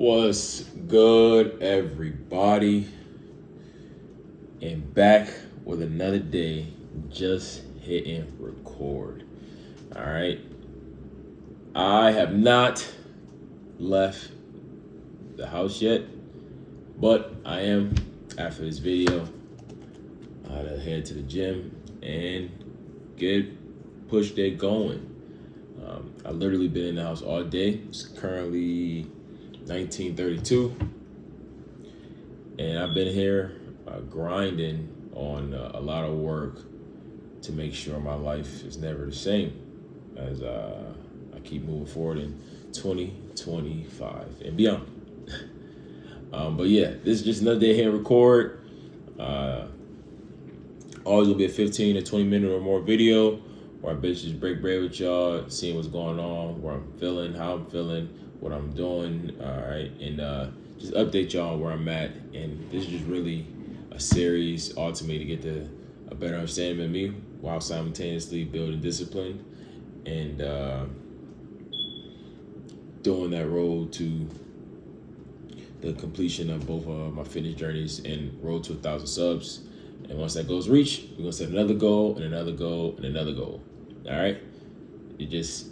What's good, everybody? And back with another day, just hitting record. All right. I have not left the house yet, but I am, after this video, to head to the gym and get push day going. I've literally been in the house all day. It's currently 1932, and I've been here grinding on a lot of work to make sure my life is never the same as I keep moving forward in 2025 and beyond. But yeah, this is just another day here to record. Always will be a 15 to 20 minute or more video where I basically just break bread with y'all, seeing what's going on, where I'm feeling, how I'm feeling, what I'm doing, all right, and just update y'all on where I'm at. And this is just really a series ultimately to get a better understanding of me while simultaneously building discipline and doing that road to the completion of both my fitness journeys and road to 1,000 subs. And once that goal's reached, we're gonna set another goal and another goal and another goal. All right, it just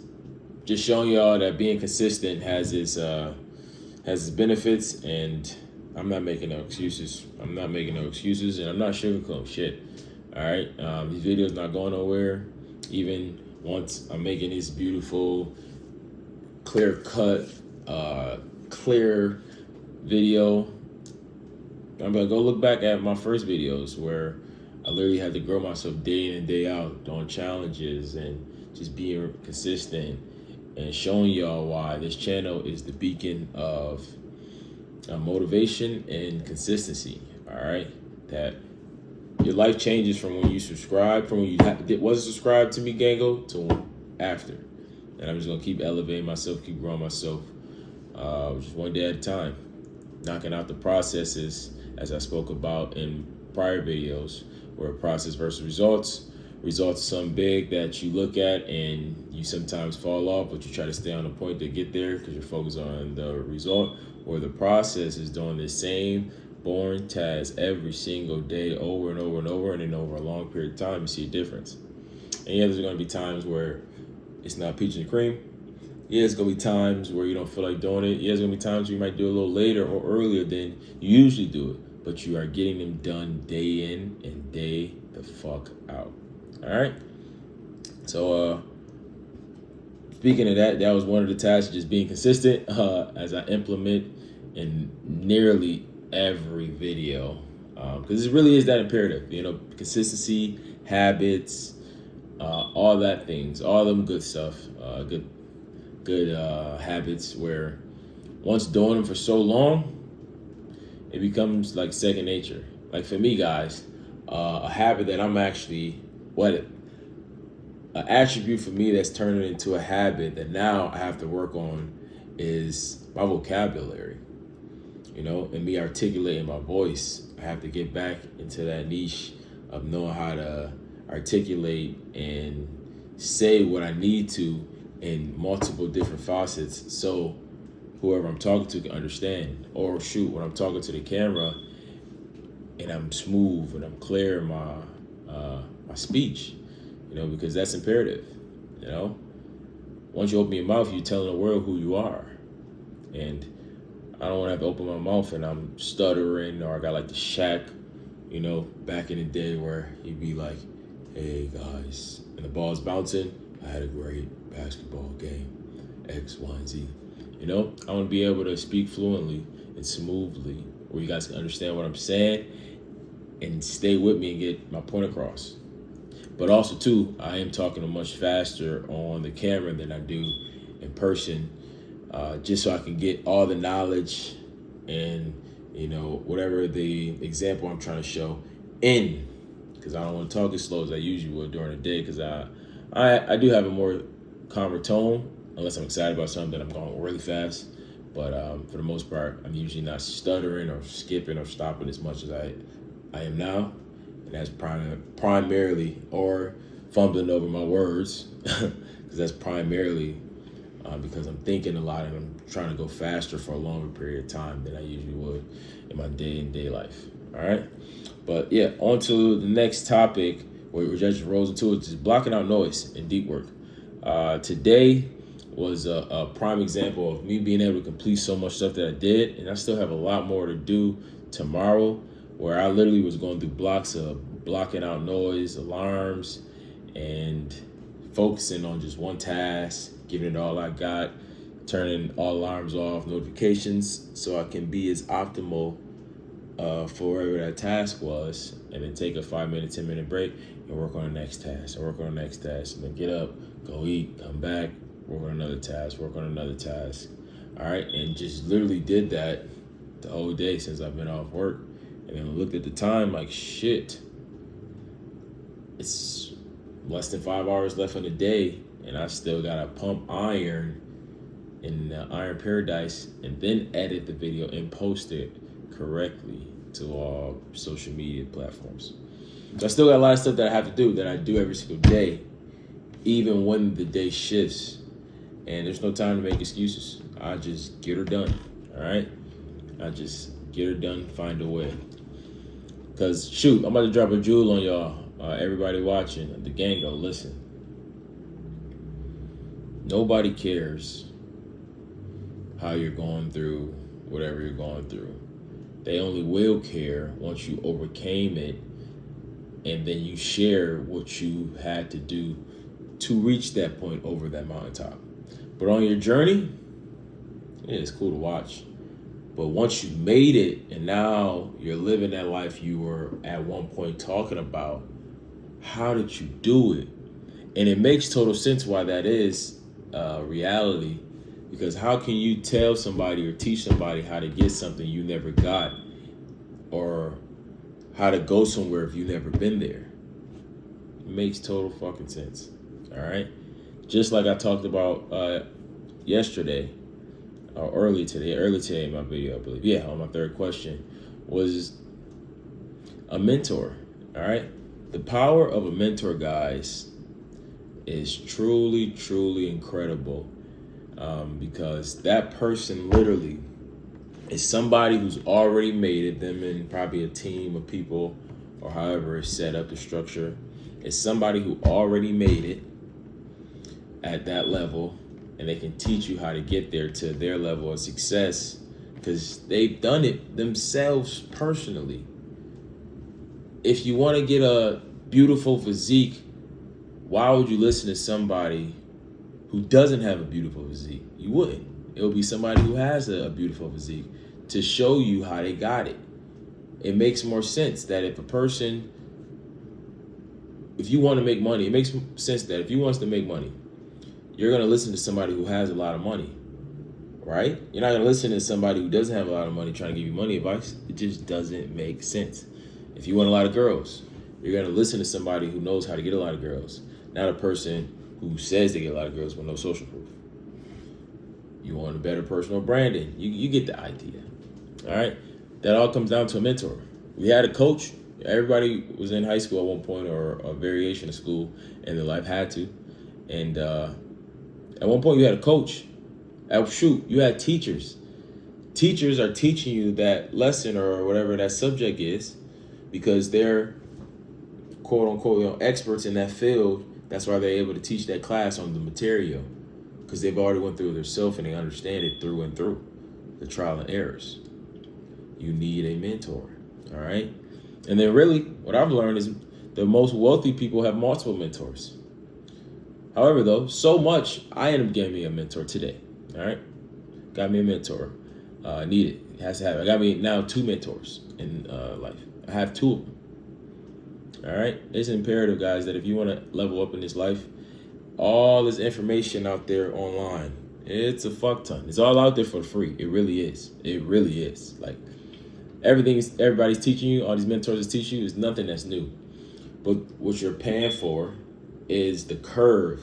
showing y'all that being consistent has its benefits, and I'm not making no excuses. And I'm not sugarcoating shit. All right, these videos not going nowhere. Even once I'm making this beautiful, clear cut, clear video, I'm gonna go look back at my first videos where I literally had to grow myself day in and day out, doing challenges and just being consistent and showing y'all why this channel is the beacon of motivation and consistency. All right, that your life changes from when you subscribe, from when you wasn't subscribed to me, Gango, to after. And I'm just gonna keep elevating myself, keep growing myself, just one day at a time, knocking out the processes as I spoke about in prior videos, where process versus results. Results are something big that you look at and you sometimes fall off, but you try to stay on the point to get there because you're focused on the result. Or the process is doing the same boring task every single day over and over and over, and then over a long period of time, you see a difference. And yeah, there's going to be times where it's not peach and cream. Yeah, there's going to be times where you don't feel like doing it. Yeah, there's going to be times where you might do it a little later or earlier than you usually do it. But you are getting them done day in and day the fuck out. All right? So, speaking of that, that was one of the tasks, just being consistent as I implement in nearly every video. Because it really is that imperative. You know, consistency, habits, all that things, all them good stuff, good habits where once doing them for so long, it becomes like second nature. Like for me, guys, a habit that I'm actually, an attribute for me that's turning into a habit that now I have to work on is my vocabulary, you know, and me articulating my voice. I have to get back into that niche of knowing how to articulate and say what I need to in multiple different facets, so whoever I'm talking to can understand. Or shoot, when I'm talking to the camera and I'm smooth and I'm clear in my speech, you know, because that's imperative. You know, once you open your mouth, you're telling the world who you are. And I don't want to have to open my mouth and I'm stuttering, or I got like the Shaq, you know, back in the day where he'd be like, "Hey guys," and the ball's bouncing. "I had a great basketball game, X, Y, and Z." You know, I want to be able to speak fluently and smoothly where you guys can understand what I'm saying and stay with me and get my point across. But also, too, I am talking much faster on the camera than I do in person, just so I can get all the knowledge and, you know, whatever the example I'm trying to show in, because I don't want to talk as slow as I usually would during the day, because I do have a more calmer tone, unless I'm excited about something, I'm going really fast. But for the most part, I'm usually not stuttering or skipping or stopping as much as I am now. And that's primarily, or fumbling over my words, because that's primarily because I'm thinking a lot and I'm trying to go faster for a longer period of time than I usually would in my day-to-day life. All right. But yeah, on to the next topic where we just rolls into it, just blocking out noise and deep work. Today was a prime example of me being able to complete so much stuff that I did, and I still have a lot more to do tomorrow, where I literally was going through blocks of blocking out noise, alarms, and focusing on just one task, giving it all I got, turning all alarms off, notifications, so I can be as optimal for whatever that task was, and then take a 5-minute, 10-minute break and work on the next task, and work on the next task, and then get up, go eat, come back, work on another task, work on another task. All right, and just literally did that the whole day since I've been off work. And then I looked at the time like, shit, it's less than 5 hours left in the day, and I still gotta pump iron in Iron Paradise and then edit the video and post it correctly to all social media platforms. So I still got a lot of stuff that I have to do that I do every single day, even when the day shifts. And there's no time to make excuses. I just get her done. All right. I just get her done, find a way. Cause shoot, I'm about to drop a jewel on y'all. Everybody watching, the gang, go listen. Nobody cares how you're going through whatever you're going through. They only will care once you overcame it, and then you share what you had to do to reach that point over that mountaintop. But on your journey, yeah, it's cool to watch. But once you made it and now you're living that life you were at one point talking about, how did you do it? And it makes total sense why that is reality. Because how can you tell somebody or teach somebody how to get something you never got, or how to go somewhere if you've never been there? It makes total fucking sense. All right. Just like I talked about yesterday, or early today in my video, I believe. Yeah, on my third question was a mentor. All right. The power of a mentor, guys, is truly, truly incredible. Because that person literally is somebody who's already made it, them and probably a team of people or however it's set up, the structure. It's somebody who already made it at that level, and they can teach you how to get there to their level of success because they've done it themselves personally. If you want to get a beautiful physique, why would you listen to somebody who doesn't have a beautiful physique? You wouldn't. It would be somebody who has a beautiful physique to show you how they got it. It makes more sense that if you want to make money, it makes sense that if you want to make money, you're going to listen to somebody who has a lot of money, right? You're not going to listen to somebody who doesn't have a lot of money trying to give you money advice. It just doesn't make sense. If you want a lot of girls, you're going to listen to somebody who knows how to get a lot of girls, not a person who says they get a lot of girls with no social proof. You want a better personal branding. You get the idea. All right? That all comes down to a mentor. We had a coach. Everybody was in high school at one point or a variation of school in their life, had to. And at one point you had a coach. You had teachers. Teachers are teaching you that lesson or whatever that subject is because they're quote unquote experts in that field. That's why they're able to teach that class on the material because they've already went through it themselves and they understand it through and through, the trial and errors. You need a mentor, all right? And then really what I've learned is the most wealthy people have multiple mentors. However, though, so much, I ended up getting me a mentor today, all right? Got me a mentor. Need it. It has to have it. I got me now 2 mentors in life. I have 2 of them. All right? It's imperative, guys, that if you want to level up in this life, all this information out there online, it's a fuck ton. It's all out there for free. It really is. It really is. Like, everybody's teaching you, all these mentors is teaching you, is nothing that's new. But what you're paying for is the curve,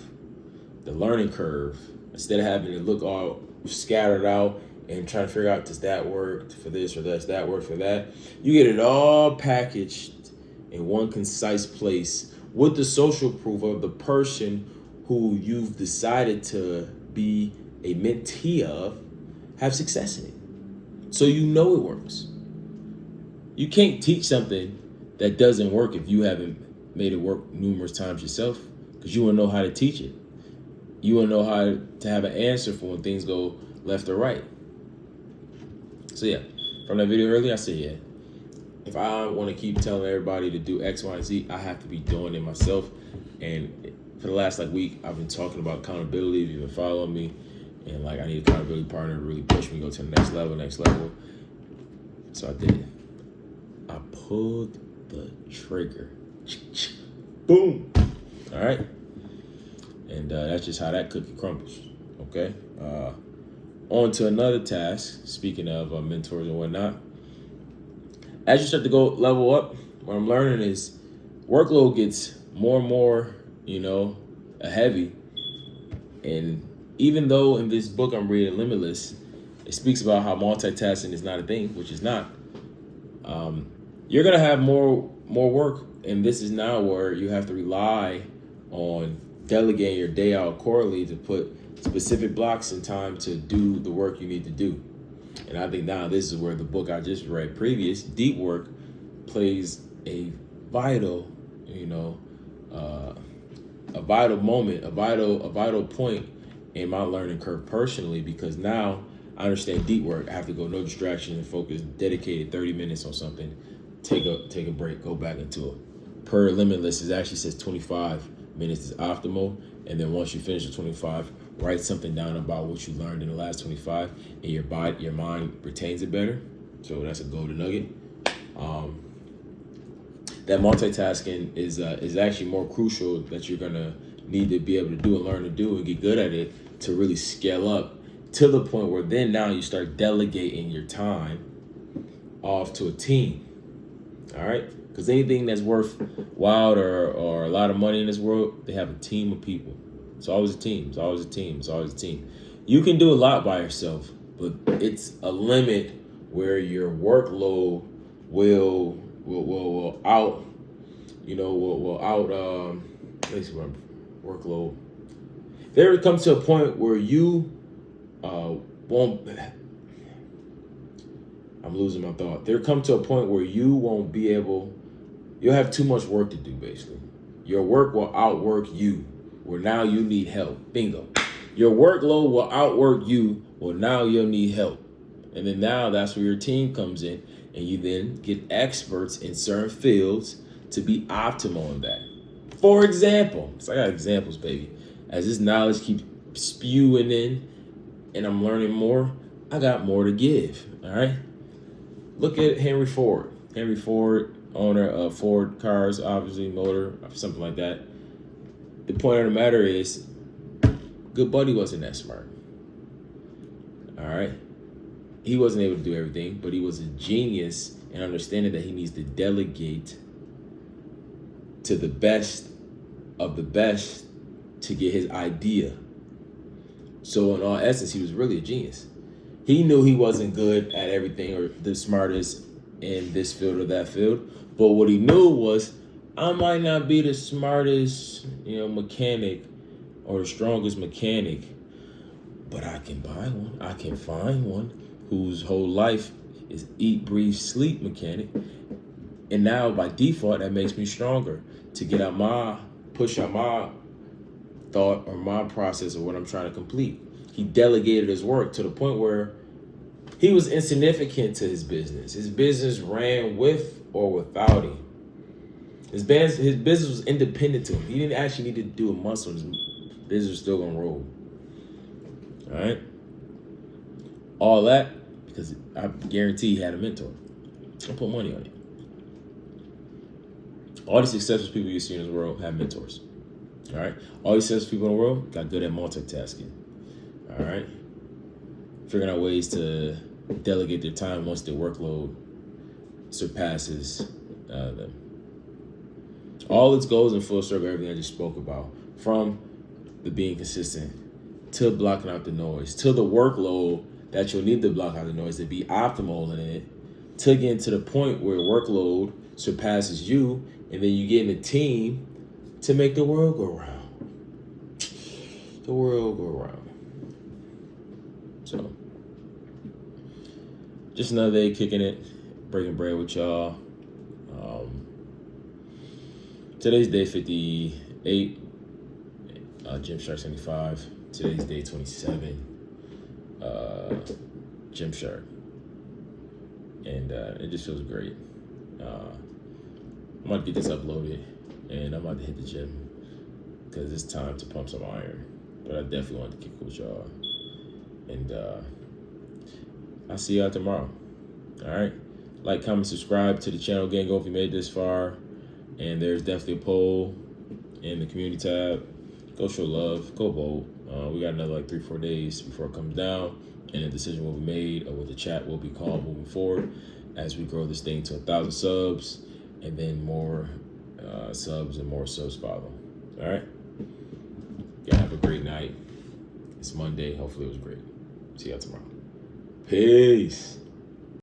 the learning curve. Instead of having to look all scattered out and trying to figure out, does that work for this or does that work for that? You get it all packaged in one concise place with the social proof of the person who you've decided to be a mentee of have success in it. So you know it works. You can't teach something that doesn't work if you haven't made it work numerous times yourself, because you won't know how to teach it. You won't know how to have an answer for when things go left or right. So yeah, from that video earlier, I said, yeah, if I want to keep telling everybody to do X, Y, and Z, I have to be doing it myself. And for the last week, I've been talking about accountability. If you've been following me, and I need an accountability partner to really push me, go to the next level. So I did it. I pulled the trigger. Boom. All right. And that's just how that cookie crumbles. Okay. On to another task. Speaking of mentors and whatnot, as you start to go level up, what I'm learning is workload gets more and more, heavy. And even though in this book I'm reading, Limitless, it speaks about how multitasking is not a thing, which is not. You're gonna have more work, and this is now where you have to rely on delegating your day out accordingly to put specific blocks in time to do the work you need to do. And I think now this is where the book I just read previous, Deep Work, plays a vital, a vital moment, a vital point in my learning curve personally, because now I understand deep work. I have to go no distraction and focus, dedicated 30 minutes on something, take a break, go back into it. Per Limitless, it actually says 25 minutes is optimal. And then once you finish the 25, write something down about what you learned in the last 25, and your mind retains it better. So that's a golden nugget. That multitasking is actually more crucial, that you're gonna need to be able to do and learn to do and get good at it to really scale up to the point where then now you start delegating your time off to a team. All right, because anything that's worthwhile or a lot of money in this world, they have a team of people. It's always a team. It's always a team. It's always a team. You can do a lot by yourself, but it's a limit where your workload will out. Let's see, workload. There comes to a point where you won't. I'm losing my thought. There comes to a point where you won't be able. You'll have too much work to do. Basically, your work will outwork you. Where now you need help. Bingo. Your workload will outwork you. Well, now you'll need help. And then now that's where your team comes in, and you then get experts in certain fields to be optimal in that. For example, so I got examples, baby. As this knowledge keeps spewing in and I'm learning more, I got more to give. All right. Look at Henry Ford. Henry Ford, owner of Ford Cars, obviously, motor, something like that. The point of the matter is, good buddy wasn't that smart. All right. He wasn't able to do everything, but he was a genius in understanding that he needs to delegate to the best of the best to get his idea. So in all essence, he was really a genius. He knew he wasn't good at everything or the smartest in this field or that field. But what he knew was, I might not be the smartest, mechanic or the strongest mechanic, but I can buy one. I can find one whose whole life is eat, breathe, sleep mechanic. And now by default, that makes me stronger to push out my thought or my process of what I'm trying to complete. He delegated his work to the point where he was insignificant to his business. His business ran with or without him. His business was independent to him. He didn't actually need to do a muscle. His business was still gonna roll. All right. All that because I guarantee he had a mentor. I'll put money on it. All the successful people you see in this world have mentors. All right. All the successful people in the world got good at multitasking. All right. Figuring out ways to delegate their time once their workload surpasses them. All its goals in full circle, everything I just spoke about, from the being consistent to blocking out the noise, to the workload that you'll need to block out the noise to be optimal in it, to getting to the point where workload surpasses you, and then you get in a team to make the world go round. The world go round. So, just another day kicking it, breaking bread with y'all. Today's day 58, Gymshark 75. Today's day 27, Gymshark. And it just feels great. I'm about to get this uploaded, and I'm about to hit the gym because it's time to pump some iron. But I definitely want to kick it with y'all. And I'll see y'all tomorrow. All right? Like, comment, subscribe to the channel. Gang, go if you made it this far. And there's definitely a poll in the community tab. Go show love. Go vote. We got another like 3-4 days before it comes down, and a decision will be made of what the chat will be called moving forward as we grow this thing to 1,000 subs, and then more subs and more subs follow. All right? Yeah, have a great night. It's Monday. Hopefully it was great. See y'all tomorrow. Peace.